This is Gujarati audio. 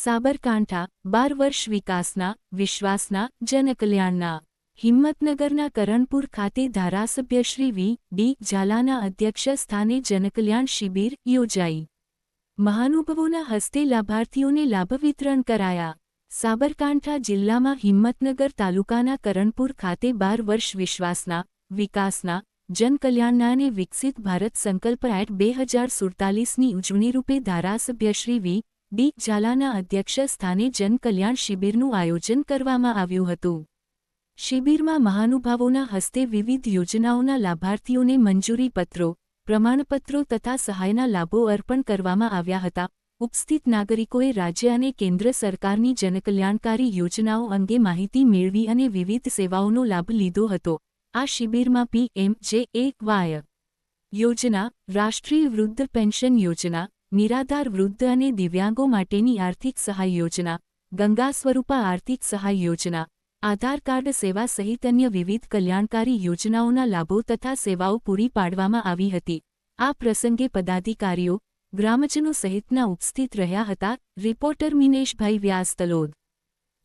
સાબરકાંઠા 12 વર્ષ વિકાસના, વિશ્વાસના, જનકલ્યાણના. હિંમતનગરના કરણપુર ખાતે ધારાસભ્ય શ્રી વી.ડી. ઝાલાના અધ્યક્ષ સ્થાને જનકલ્યાણ શિબિર યોજાઈ. મહાનુભાવોના હસ્તે લાભાર્થીઓને લાભ વિતરણ કરાયા. સાબરકાંઠા જિલ્લામાં હિંમતનગર તાલુકાના કરણપુર ખાતે 12 વર્ષ વિશ્વાસના, વિકાસના, જનકલ્યાણના અને વિકસિત ભારત સંકલ્પ એટ 2047ની ઉજવણી રૂપે ધારાસભ્ય શ્રી વી.ડી. ઝાલાના અધ્યક્ષ સ્થાને જનકલ્યાણ શિબિરનું આયોજન કરવામાં આવ્યું હતું. શિબિરમાં મહાનુભાવોના હસ્તે વિવિધ યોજનાઓના લાભાર્થીઓને મંજૂરી પત્રો, પ્રમાણપત્રો તથા સહાયના લાભો અર્પણ કરવામાં આવ્યા હતા. ઉપસ્થિત નાગરિકોએ રાજ્ય અને કેન્દ્ર સરકારની જનકલ્યાણકારી યોજનાઓ અંગે માહિતી મેળવી અને વિવિધ સેવાઓનો લાભ લીધો હતો. આ શિબિરમાં પી.એમ.જે.એ.વાય. યોજના, રાષ્ટ્રીય વૃદ્ધ પેન્શન યોજના, નિરાધાર વૃદ્ધ અને દિવ્યાંગો માટેની આર્થિક સહાય યોજના, ગંગા સ્વરૂપા આર્થિક સહાય યોજના, આધાર કાર્ડ સેવા સહિત અન્ય વિવિધ કલ્યાણકારી યોજનાઓના લાભો તથા સેવાઓ પૂરી પાડવામાં આવી હતી. આ પ્રસંગે પદાધિકારીઓ, ગ્રામજનો સહિતના ઉપસ્થિત રહ્યા હતા. રિપોર્ટર મિનેશભાઈ વ્યાસ તલોદ.